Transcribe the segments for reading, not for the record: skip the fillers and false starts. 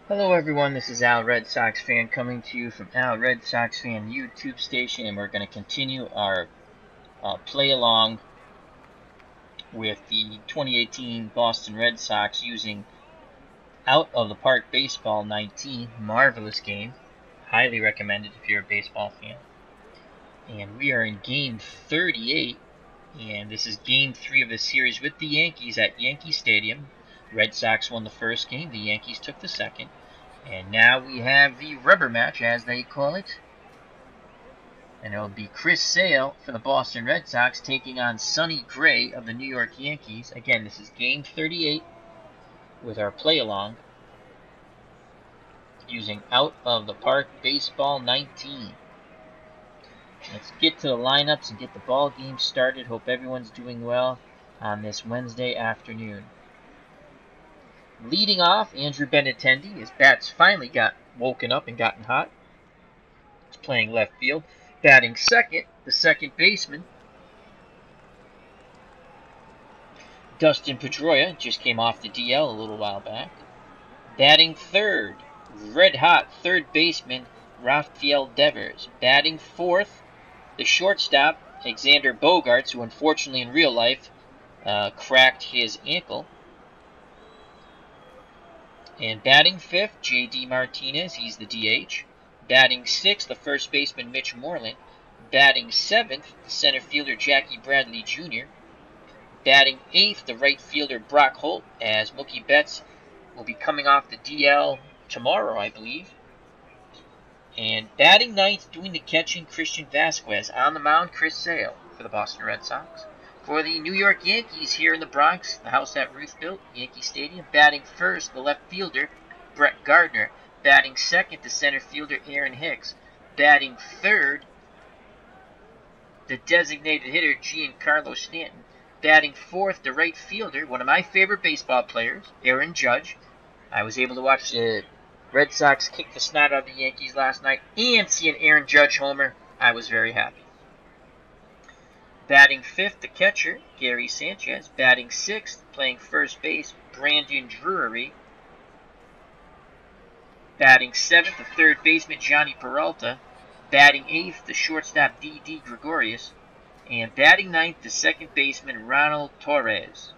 Hello everyone, this is Al Red Sox Fan coming to you from Al Red Sox Fan YouTube station, and we're going to continue our play along with the 2018 Boston Red Sox using Out of the Park Baseball 19. Marvelous game. Highly recommended if you're a baseball fan. And we are in game 38, and this is game 3 of the series with the Yankees at Yankee Stadium. Red Sox won the first game, the Yankees took the second. And now we have the rubber match, as they call it. And it'll be Chris Sale for the Boston Red Sox taking on Sonny Gray of the New York Yankees. Again, this is game 38 with our play-along using Out of the Park Baseball 19. Let's get to the lineups and get the ball game started. Hope everyone's doing well on this Wednesday afternoon. Leading off, Andrew Benintendi. His bats finally got woken up and gotten hot. He's playing left field. Batting second, the second baseman, Dustin Pedroia, just came off the DL a little while back. Batting third, red-hot third baseman, Rafael Devers. Batting fourth, the shortstop, Alexander Bogaerts, who unfortunately in real life cracked his ankle. And batting fifth, J.D. Martinez, he's the DH. Batting sixth, the first baseman, Mitch Moreland. Batting seventh, the center fielder, Jackie Bradley Jr. Batting eighth, the right fielder, Brock Holt, as Mookie Betts will be coming off the DL tomorrow, I believe. And batting ninth, doing the catching, Christian Vasquez. On the mound, Chris Sale for the Boston Red Sox. For the New York Yankees here in the Bronx, the house that Ruth built, Yankee Stadium, batting first, the left fielder, Brett Gardner. Batting second, the center fielder, Aaron Hicks. Batting third, the designated hitter, Giancarlo Stanton. Batting fourth, the right fielder, one of my favorite baseball players, Aaron Judge. I was able to watch the Red Sox kick the snot out of the Yankees last night and see an Aaron Judge homer. I was very happy. Batting fifth, the catcher, Gary Sanchez. Batting sixth, playing first base, Brandon Drury. Batting seventh, the third baseman, Johnny Peralta. Batting eighth, the shortstop, D.D. Gregorius. And batting ninth, the second baseman, Ronald Torres.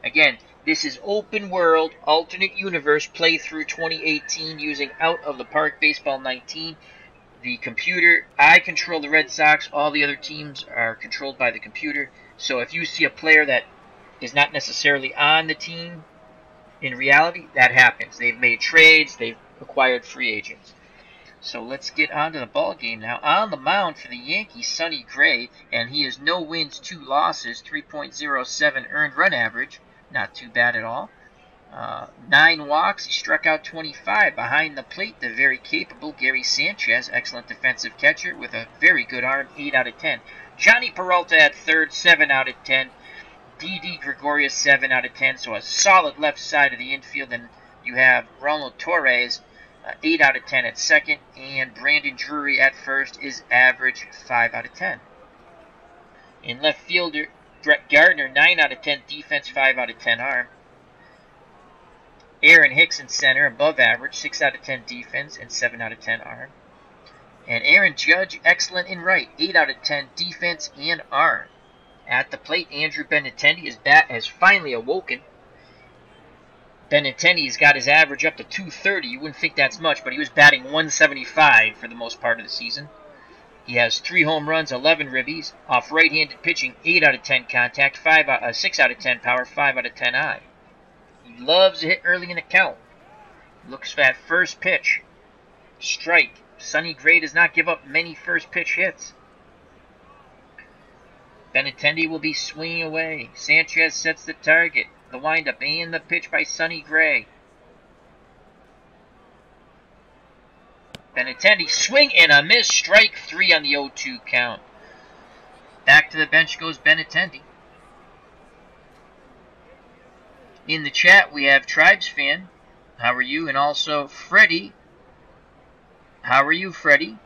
Again, this is open world, alternate universe playthrough 2018 using Out of the Park Baseball 19. The computer, I control the Red Sox. All the other teams are controlled by the computer. So if you see a player that is not necessarily on the team, in reality, that happens. They've made trades. They've acquired free agents. So let's get on to the ball game now. On the mound for the Yankees, Sonny Gray, and he is no wins, 2 losses, 3.07 earned run average. Not too bad at all. 9 walks. He struck out 25. Behind the plate, the very capable Gary Sanchez, excellent defensive catcher with a very good arm, 8 out of 10. Johnny Peralta at third, 7 out of 10. D.D. Gregorius, 7 out of 10. So a solid left side of the infield. And you have Ronald Torres, 8 out of 10 at second. And Brandon Drury at first is average, 5 out of 10. In left fielder, Brett Gardner, 9 out of 10 defense, 5 out of 10 arm. Aaron Hicks in center, above average, 6 out of 10 defense and 7 out of 10 arm. And Aaron Judge, excellent in right, 8 out of 10 defense and arm. At the plate, Andrew Benintendi, his bat has finally awoken. Benintendi's got his average up to 230. You wouldn't think that's much, but he was batting 175 for the most part of the season. He has 3 home runs, 11 ribbies, off right-handed pitching, 8 out of 10 contact, 6 out of 10 power, 5 out of 10 eye. He loves to hit early in the count. Looks for that first pitch. Strike. Sonny Gray does not give up many first pitch hits. Benintendi will be swinging away. Sanchez sets the target. The windup and the pitch by Sonny Gray. Benintendi, swing and a miss. Strike 3 on the 0-2 count. Back to the bench goes Benintendi. In the chat, we have Tribes Fan. How are you? And also Freddie. How are you, Freddie?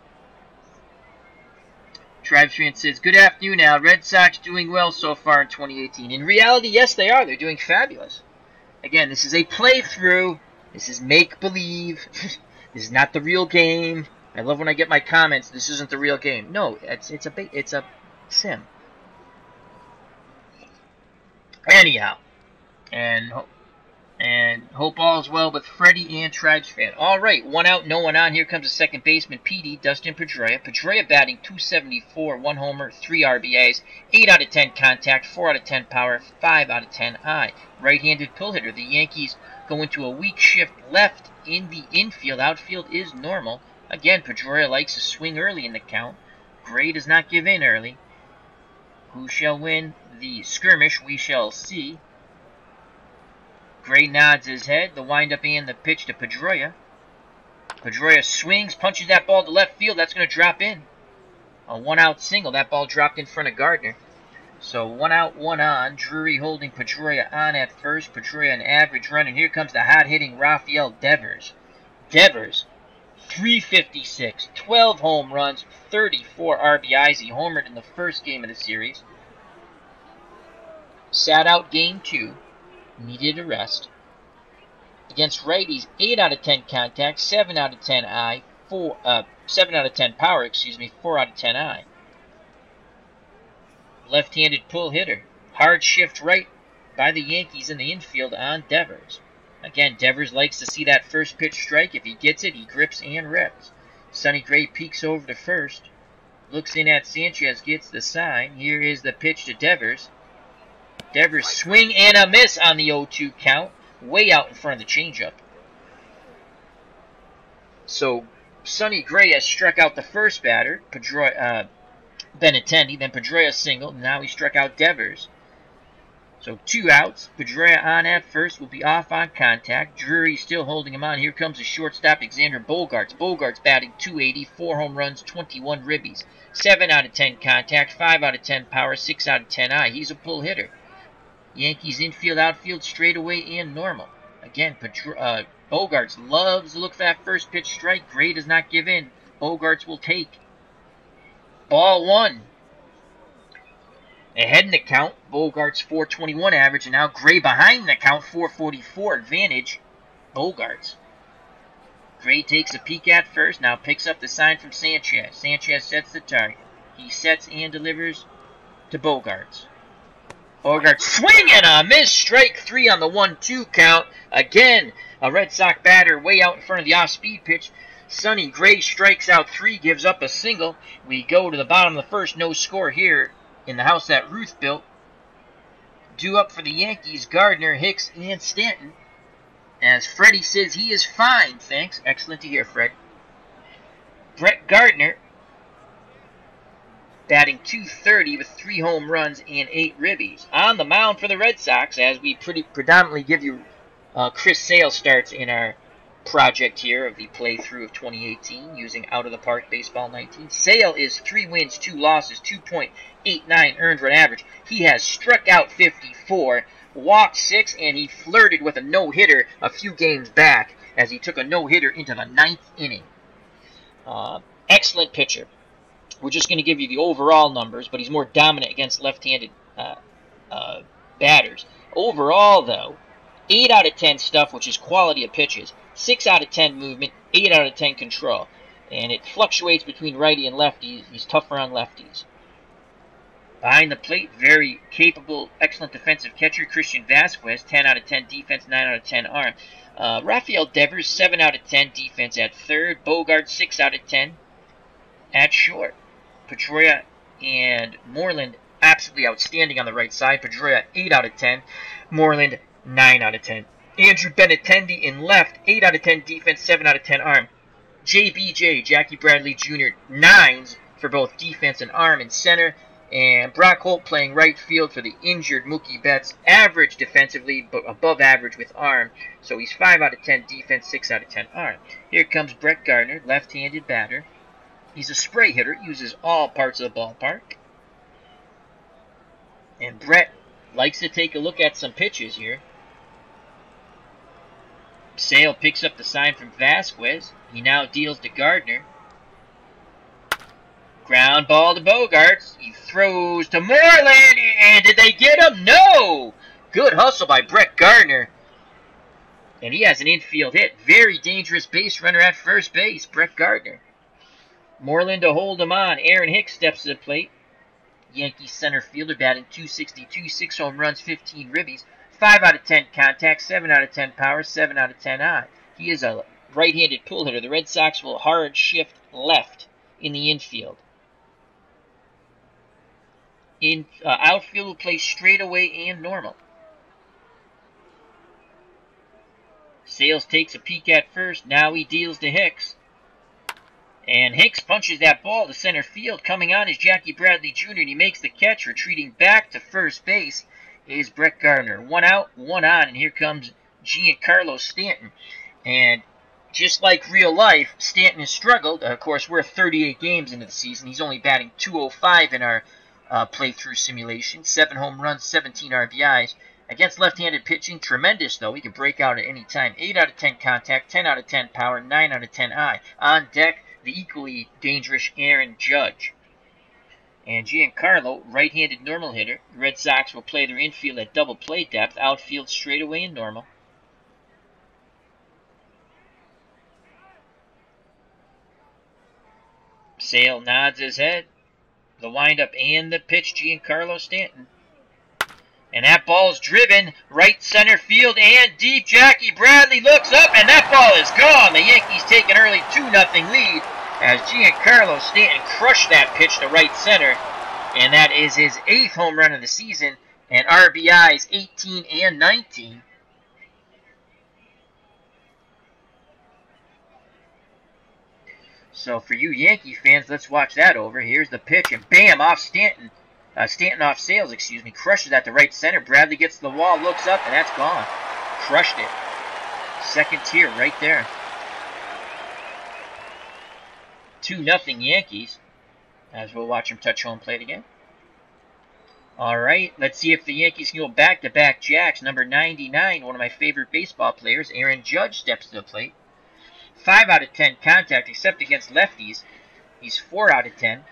Tribesman says, good afternoon, Al. Red Sox doing well so far in 2018. In reality, yes, they are. They're doing fabulous. Again, this is a playthrough. This is make-believe. This is not the real game. I love when I get my comments, this isn't the real game. No, it's a sim. Anyhow, and hope all is well with Freddie and Tribes fan. All right, 1 out, no one on. Here comes the second baseman, PD, Dustin Pedroia. Pedroia batting .274, 1 homer, 3 RBIs, 8 out of 10 contact, 4 out of 10 power, 5 out of 10 eye. Right-handed pull hitter. The Yankees go into a weak shift left in the infield. Outfield is normal. Again, Pedroia likes to swing early in the count. Gray does not give in early. Who shall win the skirmish? We shall see. Gray nods his head. The windup and the pitch to Pedroia. Pedroia swings, punches that ball to left field. That's going to drop in. A 1-out single. That ball dropped in front of Gardner. So 1 out, 1 on. Drury holding Pedroia on at first. Pedroia an average run. And here comes the hot-hitting Rafael Devers. Devers, 356, 12 home runs, 34 RBIs. He homered in the first game of the series. Sat out game 2. Needed a rest. Against righties, 8 out of 10 contact, 7 out of 10 eye, 7 out of 10 power, 4 out of 10 eye. Left-handed pull hitter. Hard shift right by the Yankees in the infield on Devers. Again, Devers likes to see that first pitch strike. If he gets it, he grips and rips. Sonny Gray peeks over to first. Looks in at Sanchez, gets the sign. Here is the pitch to Devers. Devers swing and a miss on the 0-2 count. Way out in front of the changeup. So, Sonny Gray has struck out the first batter, Benintendi. Then Pedroia singled. Now he struck out Devers. So 2 outs. Pedroia on at first, will be off on contact. Drury still holding him on. Here comes the shortstop, Xander Bogaerts. Bogaerts batting .280, 4 home runs, 21 ribbies. 7 out of 10 contact, 5 out of 10 power, 6 out of 10 eye. He's a pull hitter. Yankees infield, outfield, straightaway, and normal. Again, Bogaerts loves to look for that first pitch strike. Gray does not give in. Bogaerts will take. Ball 1. Ahead in the count, Bogaerts 421 average, and now Gray behind the count, 444 advantage, Bogaerts. Gray takes a peek at first, now picks up the sign from Sanchez. Sanchez sets the target. He sets and delivers to Bogaerts. Bogaerts swing and a miss, strike 3 on the 1-2 count. Again, a Red Sox batter way out in front of the off-speed pitch. Sonny Gray strikes out 3, gives up a single. We go to the bottom of the first, no score here in the house that Ruth built. Due up for the Yankees, Gardner, Hicks, and Stanton. As Freddie says he is fine, thanks. Excellent to hear, Fred. Brett Gardner, batting .230 with 3 home runs and 8 ribbies. On the mound for the Red Sox, as we predominantly give you Chris Sale starts in our project here of the playthrough of 2018 using Out of the Park Baseball 19. Sale is 3 wins, 2 losses, 2.89 earned run average. He has struck out 54, walked 6, and he flirted with a no-hitter a few games back as he took a no-hitter into the 9th inning. Excellent pitcher. We're just going to give you the overall numbers, but he's more dominant against left-handed batters. Overall, though, 8 out of 10 stuff, which is quality of pitches. 6 out of 10 movement, 8 out of 10 control. And it fluctuates between righty and lefty. He's tougher on lefties. Behind the plate, very capable, excellent defensive catcher, Christian Vasquez. 10 out of 10 defense, 9 out of 10 arm. Rafael Devers, 7 out of 10 defense at third. Bogaerts, 6 out of 10 at short. Pedroia and Moreland, absolutely outstanding on the right side. Pedroia, 8 out of 10. Moreland, 9 out of 10. Andrew Benintendi in left, 8 out of 10 defense, 7 out of 10 arm. JBJ, Jackie Bradley Jr., 9s for both defense and arm in center. And Brock Holt playing right field for the injured Mookie Betts. Average defensively, but above average with arm. So he's 5 out of 10 defense, 6 out of 10 arm. Here comes Brett Gardner, left-handed batter. He's a spray hitter, uses all parts of the ballpark. And Brett likes to take a look at some pitches here. Sale picks up the sign from Vasquez. He now deals to Gardner. Ground ball to Bogarts. He throws to Moreland, and did they get him? No! Good hustle by Brett Gardner. And he has an infield hit. Very dangerous base runner at first base, Brett Gardner. Moreland to hold him on. Aaron Hicks steps to the plate. Yankees center fielder batting .262, 6 home runs, 15 ribbies, 5 out of 10 contact, 7 out of 10 power, 7 out of 10 eye. He is a right-handed pull hitter. The Red Sox will hard shift left in the infield. Outfield will play straightaway and normal. Sales takes a peek at first. Now he deals to Hicks. And Hicks punches that ball to center field. Coming on is Jackie Bradley Jr. and he makes the catch. Retreating back to first base is Brett Gardner. 1 out, 1 on, and here comes Giancarlo Stanton. And just like real life, Stanton has struggled. Of course, we're 38 games into the season. He's only batting .205 in our playthrough simulation. 7 home runs, 17 RBIs. Against left-handed pitching, tremendous though. He can break out at any time. 8 out of 10 contact, 10 out of 10 power, 9 out of 10 eye. On deck, the equally dangerous Aaron Judge. And Giancarlo, right-handed normal hitter. The Red Sox will play their infield at double play depth. Outfield straightaway and normal. Sale nods his head. The windup and the pitch, Giancarlo Stanton. And that ball's driven right center field and deep. Jackie Bradley looks up and that ball is gone. The Yankees take an early 2-0 lead as Giancarlo Stanton crushed that pitch to right center. And that is his 8th home run of the season and RBIs 18 and 19. So for you Yankee fans, let's watch that over. Here's the pitch and bam, off Stanton. Stanton off Sales, crushes at the right center. Bradley gets to the wall, looks up, and that's gone. Crushed it. Second tier right there. 2-0 Yankees, as we'll watch him touch home plate again. All right, let's see if the Yankees can go back-to-back jacks. Number 99, one of my favorite baseball players, Aaron Judge, steps to the plate. 5 out of 10 contact, except against lefties. He's 4 out of 10.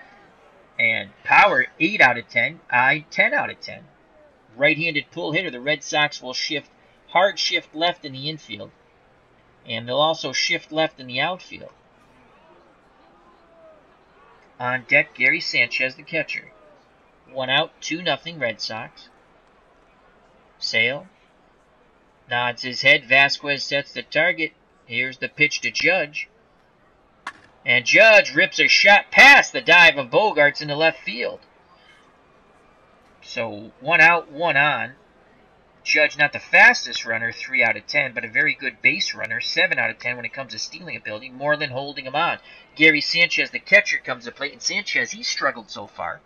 And power, 8 out of 10. Eye, 10 out of 10. Right-handed pull hitter. The Red Sox will hard shift left in the infield. And they'll also shift left in the outfield. On deck, Gary Sanchez, the catcher. 1 out, 2-0 Red Sox. Sale nods his head. Vasquez sets the target. Here's the pitch to Judge. And Judge rips a shot past the dive of Bogarts into left field. So 1 out, 1 on. Judge not the fastest runner, 3 out of 10, but a very good base runner, 7 out of 10 when it comes to stealing ability. Moreland holding him on. Gary Sanchez, the catcher, comes to plate. And Sanchez, he's struggled so far.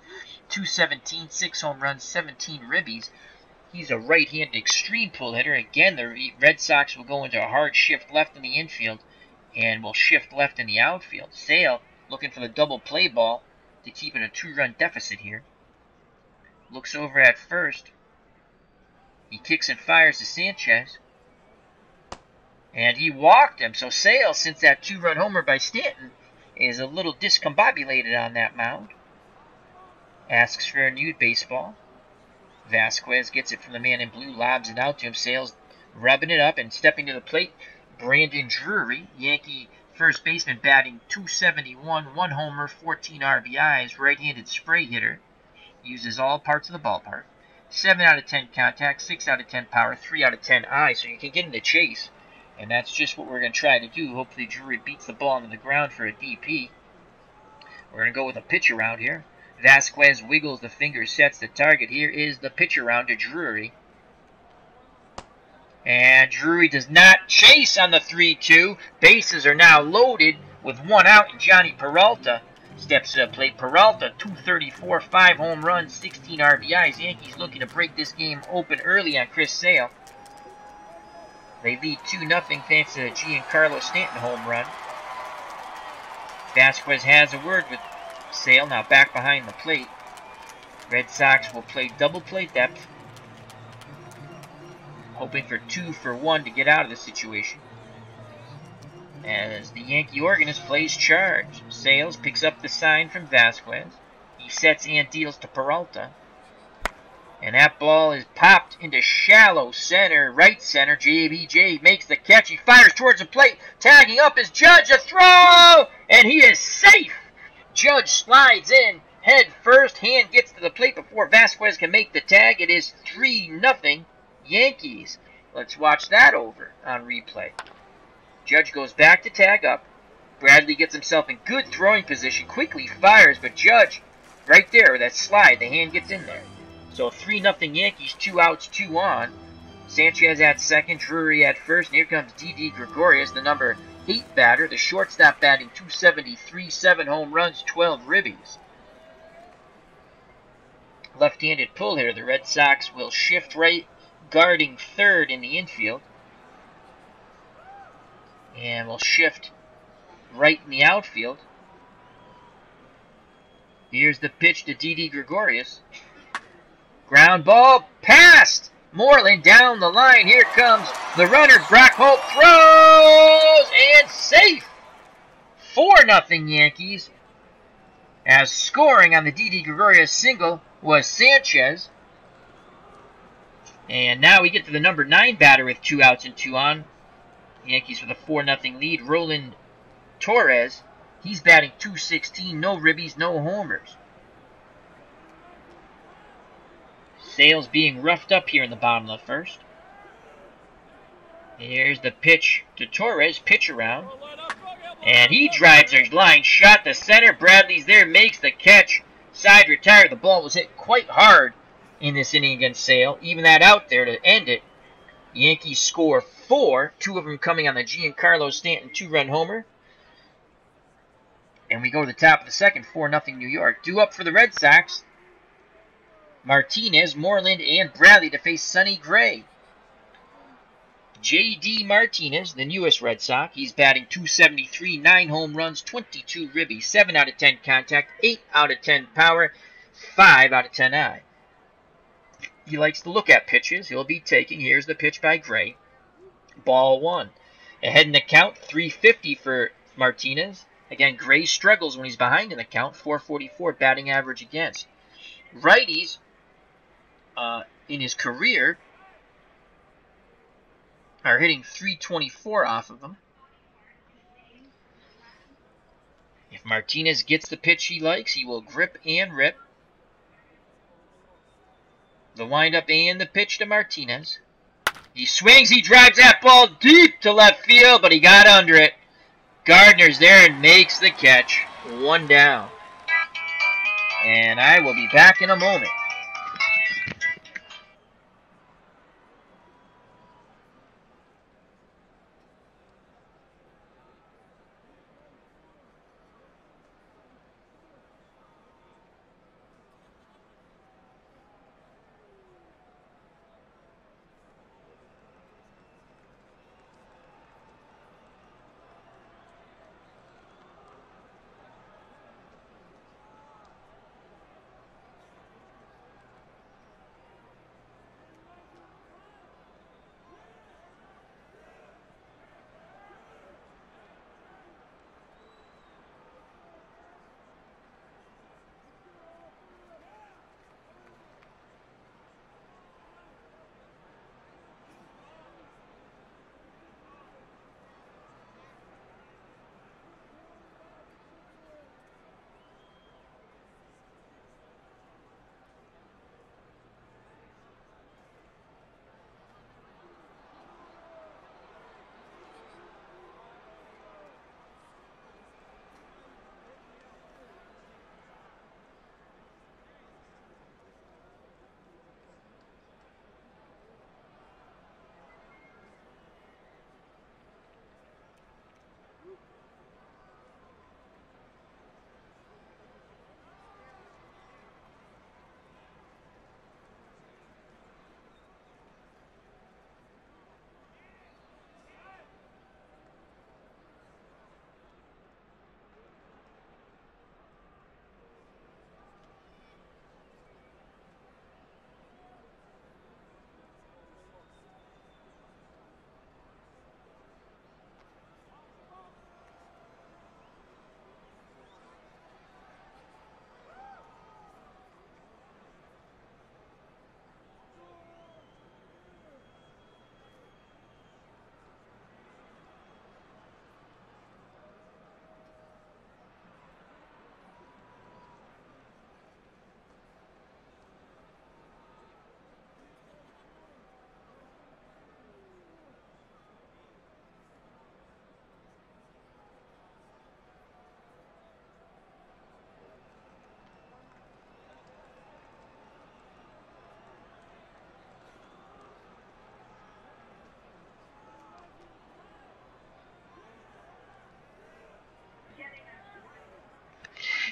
217, 6 home runs, 17 ribbies. He's a right-handed extreme pull hitter. Again, the Red Sox will go into a hard shift left in the infield and will shift left in the outfield. Sale looking for the double play ball to keep it a 2-run deficit here. Looks over at first. He kicks and fires to Sanchez. And he walked him. So Sale, since that 2-run homer by Stanton, is a little discombobulated on that mound. Asks for a new baseball. Vasquez gets it from the man in blue, lobs it out to him. Sale's rubbing it up and stepping to the plate. Brandon Drury, Yankee first baseman, batting .271, 1 homer, 14 RBIs, right-handed spray hitter. Uses all parts of the ballpark. 7 out of 10 contact, 6 out of 10 power, 3 out of 10 eye, so you can get in the chase. And that's just what we're going to try to do. Hopefully Drury beats the ball into the ground for a DP. We're going to go with a pitch around here. Vasquez wiggles the finger, sets the target. Here is the pitch around to Drury. And Drury does not chase on the 3-2. Bases are now loaded with 1 out, and Johnny Peralta steps to the plate. Peralta, 234, 5 home runs, 16 RBIs. Yankees looking to break this game open early on Chris Sale. They lead 2-0 thanks to the Giancarlo Stanton home run. Vasquez has a word with Sale, now back behind the plate. Red Sox will play double play depth, hoping for 2 for 1 to get out of the situation. as the Yankee organist plays charge. Sales picks up the sign from Vasquez. He sets and deals to Peralta. And that ball is popped into shallow center, right center. JBJ makes the catch. He fires towards the plate. Tagging up is Judge. A throw! And he is safe. Judge slides in head first. Hand gets to the plate before Vasquez can make the tag. It is 3-0 Yankees. Let's watch that over on replay. Judge goes back to tag up. Bradley gets himself in good throwing position. Quickly fires, but Judge, right there with that slide, the hand gets in there. So 3-0 Yankees, 2 outs, 2 on. Sanchez at second, Drury at first, and here comes D.D. Gregorius, the number 8 batter. The shortstop batting .273, 7 home runs, 12 ribbies. Left-handed pull hitter. The Red Sox will shift right, guarding third in the infield. And we'll shift right in the outfield. Here's the pitch to D.D. Gregorius. Ground ball passed. Moreland down the line. Here comes the runner. Brock Holt throws and safe. 4-0 Yankees. As scoring on the D.D. Gregorius single was Sanchez. And now we get to the number 9 batter with 2 outs and 2 on. Yankees with a 4-0 lead. Roland Torres. He's batting .216. No ribbies, no homers. Sales being roughed up here in the bottom of the first. Here's the pitch to Torres. Pitch around. And he drives a line shot to center. Bradley's there. Makes the catch. Side retired. The ball was hit quite hard in this inning against Sale. Even that out there to end it. Yankees score 4. 2 of them coming on the Giancarlo Stanton 2-run homer. And we go to the top of the second. 4-0 New York. Due up for the Red Sox. Martinez, Moreland, and Bradley to face Sonny Gray. J.D. Martinez, the newest Red Sox. He's batting .273, 9 home runs, 22 ribbies, 7 out of 10 contact, 8 out of 10 power, 5 out of 10 eye. He likes to look at pitches. He'll be taking. Here's the pitch by Gray. Ball 1. Ahead in the count, 350 for Martinez. Again, Gray struggles when he's behind in the count, 444 batting average against. Righties, in his career, are hitting .324 off of him. If Martinez gets the pitch he likes, he will grip and rip. The windup and the pitch to Martinez. He swings, he drives that ball deep to left field, but he got under it. Gardner's there and makes the catch. 1 down. And I will be back in a moment.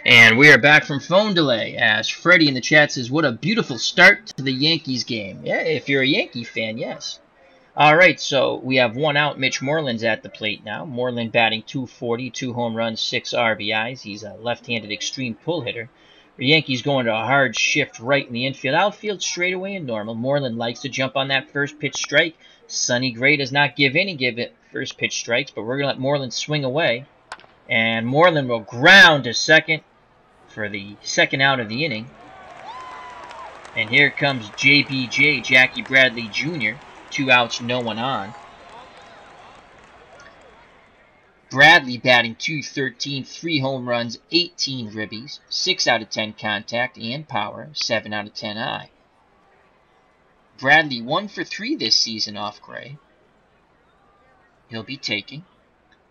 And we are back from phone delay as Freddie in the chat says, what a beautiful start to the Yankees game. Yeah, if you're a Yankee fan, yes. All right, so we have one out. Mitch Moreland's at the plate now. Moreland batting .240, 2 home runs, 6 RBIs. He's a left-handed extreme pull hitter. The Yankees going to a hard shift right in the infield. Outfield straightaway and normal. Moreland likes to jump on that first pitch strike. Sonny Gray does not give it first pitch strikes, but we're going to let Moreland swing away. And Moreland will ground to second for the second out of the inning. And here comes JBJ, Jackie Bradley Jr., 2 outs, no one on. Bradley batting .213, 3 home runs, 18 ribbies, 6 out of 10 contact and power, 7 out of 10 eye. Bradley 1 for 3 this season off Gray. He'll be taking.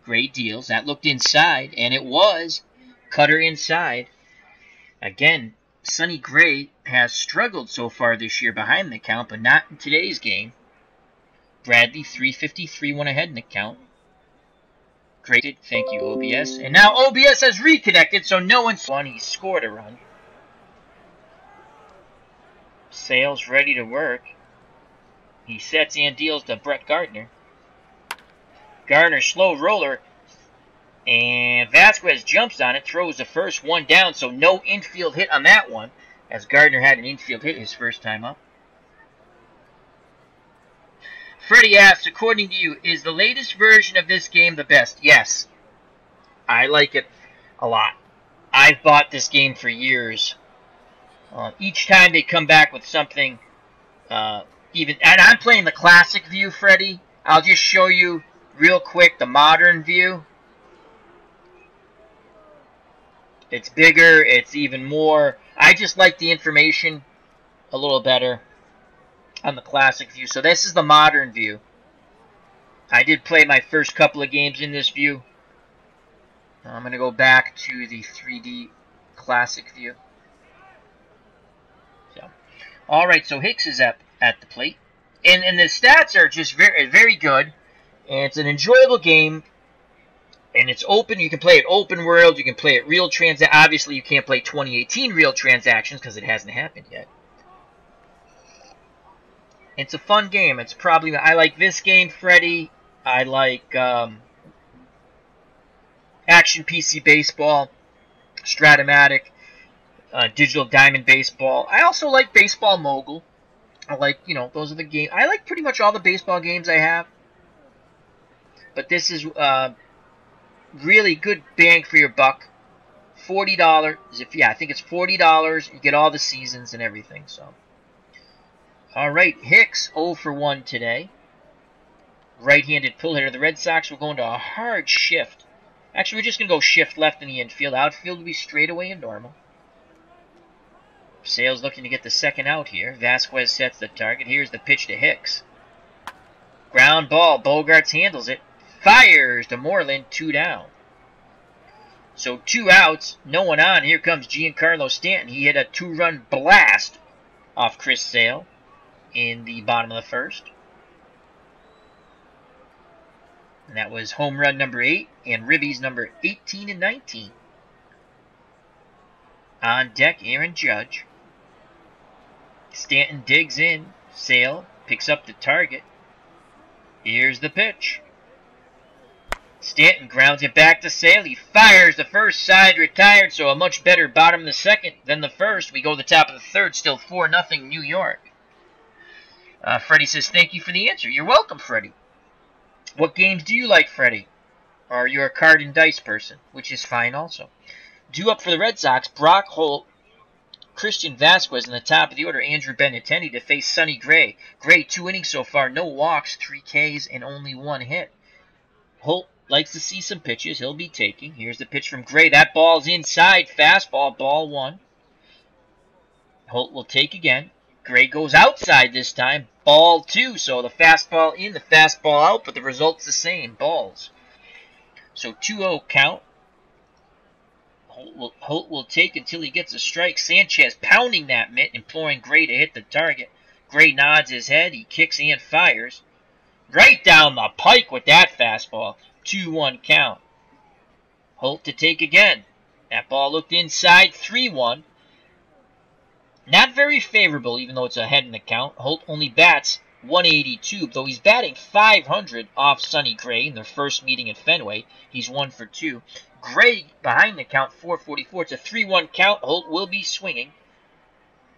Gray deals. That looked inside, and it was. Cutter inside. Again, Sonny Gray has struggled so far this year behind the count, but not in today's game. Bradley, 353, went ahead in the count. Great, thank you, OBS. And now OBS has reconnected, so no one's won. He scored a run. Sale's ready to work. He sets and deals to Brett Gardner. Gardner, slow roller. And Vasquez jumps on it, throws the first one down, so no infield hit on that one, as Gardner had an infield hit his first time up. Freddie asks, according to you, is the latest version of this game the best? Yes. I like it a lot. I've bought this game for years. Each time they come back with something, and I'm playing the classic view, Freddie. I'll just show you real quick the modern view. It's bigger, it's even more. I just like the information a little better on the classic view. So this is the modern view. I did play my first couple of games in this view. I'm going to go back to the 3D classic view. So, alright, so Hicks is up at the plate. And the stats are just very, very good. And it's an enjoyable game. And it's open. You can play it open world. You can play it real transactions. Obviously, you can't play 2018 real transactions because it hasn't happened yet. It's a fun game. It's probably... I like this game, Freddie. I like Action PC Baseball, Stratomatic, Digital Diamond Baseball. I also like Baseball Mogul. I like, those are the games. I like pretty much all the baseball games I have. But this is... really good bang for your buck. $40. I think it's $40. You get all the seasons and everything. So, all right, Hicks 0 for 1 today. Right-handed pull hitter. The Red Sox will go into a hard shift. Actually, we're just gonna go shift left in the infield. Outfield will be straightaway and normal. Sale's looking to get the second out here. Vasquez sets the target. Here's the pitch to Hicks. Ground ball. Bogarts handles it. Fires to Moreland, 2 down. So 2 outs, no one on. Here comes Giancarlo Stanton. He hit a 2-run blast off Chris Sale in the bottom of the first. And that was home run number 8 and ribbies number 18 and 19. On deck, Aaron Judge. Stanton digs in. Sale picks up the target. Here's the pitch. Stanton grounds it back to Sale. He fires the first side, retired, so a much better bottom of the second than the first. We go to the top of the third, still 4-0 New York. Freddie says, thank you for the answer. You're welcome, Freddie. What games do you like, Freddie? Or are you a card and dice person? Which is fine also. Due up for the Red Sox, Brock Holt, Christian Vasquez in the top of the order, Andrew Benintendi to face Sonny Gray. Gray, 2 innings so far, no walks, 3 Ks, and only 1 hit. Holt likes to see some pitches. He'll be taking. Here's the pitch from Gray. That ball's inside. Fastball, ball 1. Holt will take again. Gray goes outside this time. Ball 2. So the fastball in, the fastball out, but the result's the same. Balls. So 2-0 count. Holt will take until he gets a strike. Sanchez pounding that mitt, imploring Gray to hit the target. Gray nods his head. He kicks and fires. Right down the pike with that fastball. 2-1 count. Holt to take again. That ball looked inside, 3-1. Not very favorable, even though it's ahead in the count. Holt only bats 182, though he's batting 500 off Sonny Gray in their first meeting at Fenway. He's 1 for 2. Gray behind the count, 444. It's a 3-1 count. Holt will be swinging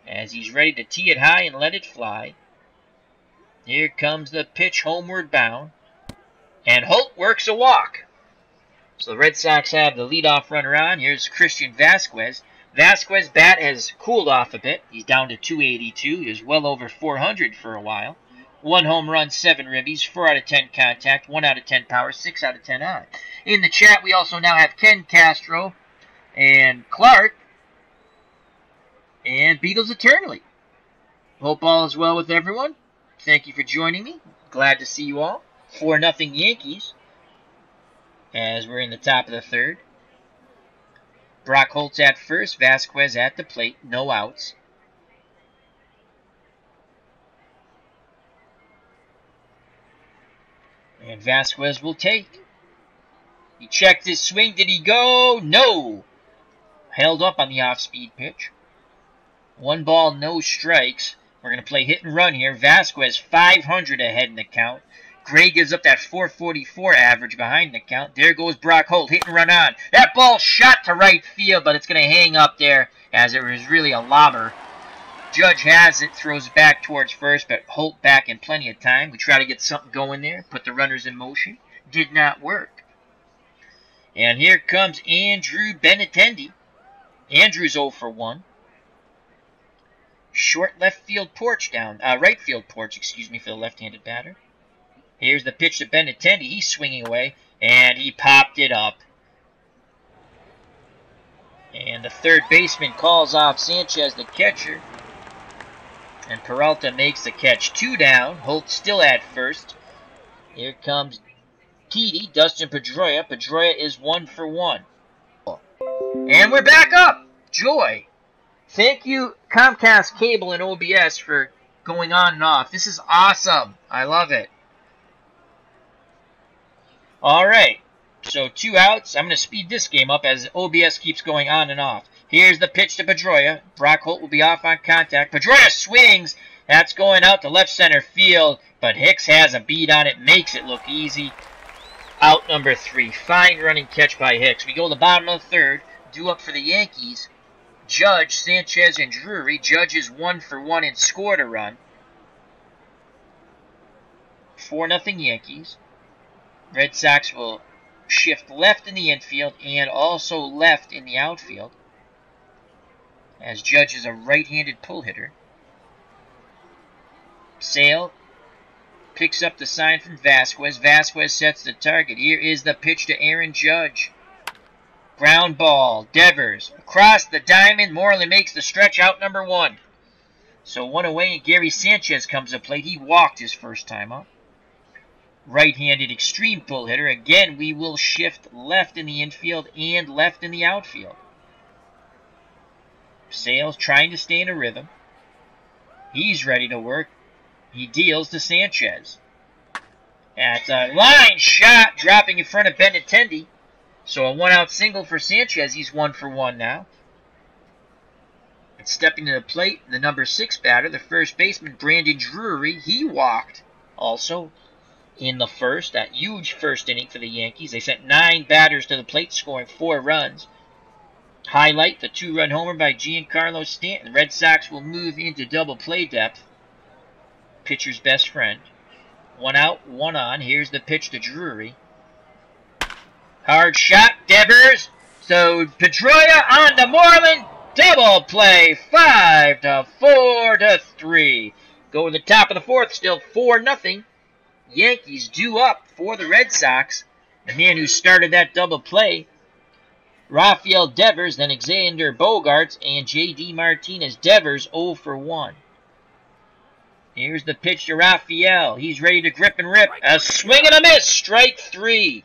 as he's ready to tee it high and let it fly. Here comes the pitch, homeward bound. And Holt works a walk. So the Red Sox have the leadoff runner on. Here's Christian Vasquez. Vasquez's bat has cooled off a bit. He's down to 282. He was well over 400 for a while. 1 home run, 7 ribbies, 4 out of 10 contact, 1 out of 10 power, 6 out of 10 on. In the chat, we also now have Ken Castro and Clark and Beatles Eternally. Hope all is well with everyone. Thank you for joining me. Glad to see you all. 4-0 Yankees as we're in the top of the third. Brock Holtz at first, Vasquez at the plate, no outs. And Vasquez will take. He checked his swing. Did he go? No. Held up on the off-speed pitch. 1 ball, no strikes. We're going to play hit and run here. Vasquez 500 ahead in the count. Gray gives up that 444 average behind the count. There goes Brock Holt. Hit and run on. That ball shot to right field, but it's going to hang up there as it was really a lobber. Judge has it, throws it back towards first, but Holt back in plenty of time. We try to get something going there, put the runners in motion. Did not work. And here comes Andrew Benintendi. Andrew's 0 for 1. Short left field porch down, right field porch, excuse me, for the left-handed batter. Here's the pitch to Benintendi. He's swinging away, and he popped it up. And the third baseman calls off Sanchez, the catcher. And Peralta makes the catch. 2 down. Holt still at first. Here comes Petey, Dustin Pedroia. Pedroia is 1 for 1. And we're back up. Joy. Thank you, Comcast Cable and OBS, for going on and off. This is awesome. I love it. Alright, so 2 outs. I'm going to speed this game up as OBS keeps going on and off. Here's the pitch to Pedroia. Brock Holt will be off on contact. Pedroia swings. That's going out to left center field, but Hicks has a beat on it, makes it look easy. Out number 3. Fine running catch by Hicks. We go to the bottom of the third. Due up for the Yankees. Judge, Sanchez, and Drury. Judge is 1 for 1 and scored a run. 4-0 Yankees. Red Sox will shift left in the infield and also left in the outfield, as Judge is a right-handed pull hitter. Sale picks up the sign from Vasquez. Vasquez sets the target. Here is the pitch to Aaron Judge. Ground ball. Devers across the diamond. Morley makes the stretch, out number 1. So 1 away, and Gary Sanchez comes to plate. He walked his first time up. Right-handed extreme pull hitter. Again, we will shift left in the infield and left in the outfield. Sales trying to stay in a rhythm. He's ready to work. He deals to Sanchez. That's a line shot, dropping in front of Benintendi. So a 1-out single for Sanchez. He's 1 for 1 now. And stepping to the plate, the number 6 batter, the first baseman, Brandon Drury. He walked also in the first, that huge first inning for the Yankees. They sent 9 batters to the plate, scoring 4 runs. Highlight the 2-run homer by Giancarlo Stanton. Red Sox will move into double play depth. Pitcher's best friend. 1 out, 1 on. Here's the pitch to Drury. Hard shot, Devers. So Pedroia on to Moreland. Double play, 5-4-3. Go to the top of the 4th, still 4-0. Yankees due up for the Red Sox. The man who started that double play, Rafael Devers, then Xander Bogaerts, and J.D. Martinez. Devers 0 for 1. Here's the pitch to Rafael. He's ready to grip and rip. A swing and a miss. Strike 3.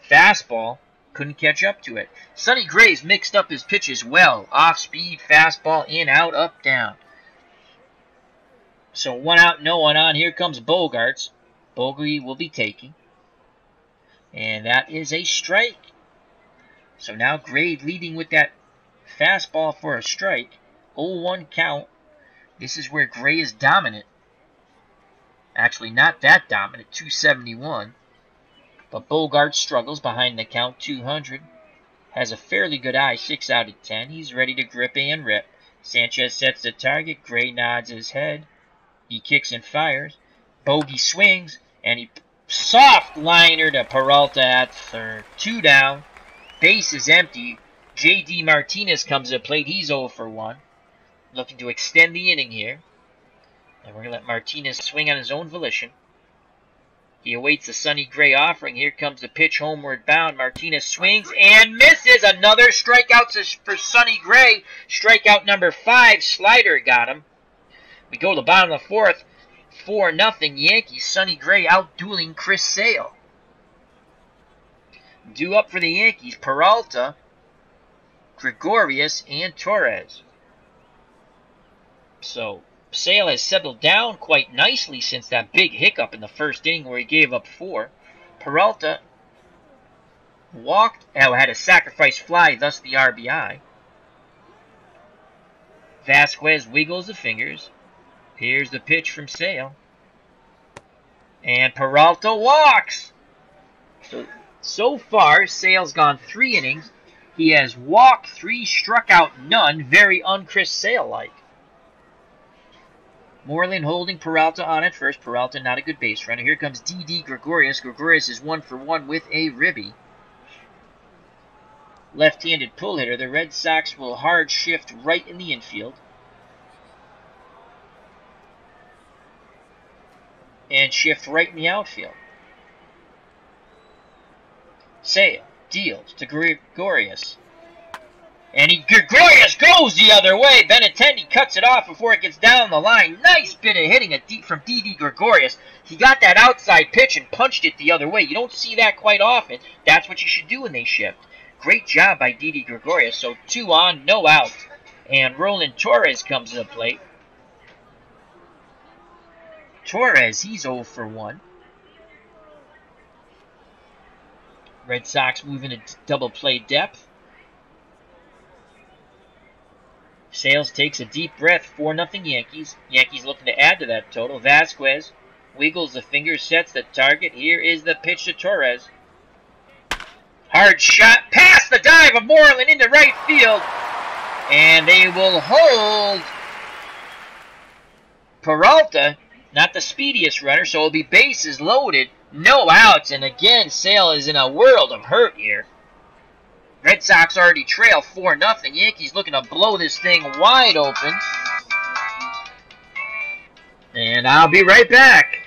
Fastball. Couldn't catch up to it. Sonny Gray's mixed up his pitches well. Off speed, fastball, in, out, up, down. So 1 out, no 1 on. Here comes Bogaerts. Bogey will be taking. And that is a strike. So now Gray leading with that fastball for a strike. 0-1 count. This is where Gray is dominant. Actually, not that dominant. 271. But Bogart struggles behind the count. 200. Has a fairly good eye. 6 out of 10. He's ready to grip and rip. Sanchez sets the target. Gray nods his head. He kicks and fires. Bogey swings. And he soft liner to Peralta at third. 2 down. Base is empty. J.D. Martinez comes to the plate. He's 0 for 1. Looking to extend the inning here. And we're going to let Martinez swing on his own volition. He awaits the Sonny Gray offering. Here comes the pitch homeward bound. Martinez swings and misses. Another strikeout for Sonny Gray. Strikeout number 5. Slider got him. We go to the bottom of the 4th. 4-0 Yankees. Sonny Gray outdueling Chris Sale. Due up for the Yankees, Peralta, Gregorius, and Torres. So, Sale has settled down quite nicely since that big hiccup in the first inning where he gave up 4. Peralta had a sacrifice fly, thus the RBI. Vasquez wiggles the fingers. Here's the pitch from Sale. And Peralta walks. So far, Sale's gone 3 innings. He has walked 3, struck out none. Very un-Chris Sale-like. Moreland holding Peralta on at first. Peralta not a good base runner. Here comes D.D. Gregorius. Gregorius is 1 for 1 with a ribby. Left-handed pull hitter. The Red Sox will hard shift right in the infield. And shift right in the outfield. Sale deals to Gregorius. And Gregorius goes the other way. Benintendi cuts it off before it gets down the line. Nice bit of hitting from D.D. Gregorius. He got that outside pitch and punched it the other way. You don't see that quite often. That's what you should do when they shift. Great job by D.D. Gregorius. So 2 on, no out. And Roland Torres comes to the plate. Torres, he's 0 for 1. Red Sox moving to double play depth. Sales takes a deep breath. 4-0 Yankees. Yankees looking to add to that total. Vasquez wiggles the fingers, sets the target. Here is the pitch to Torres. Hard shot past the dive of Moreland into right field. And they will hold Peralta. Not the speediest runner, so it'll be bases loaded. No outs, and again, Sale is in a world of hurt here. Red Sox already trail 4-0. Yankees looking to blow this thing wide open. And I'll be right back.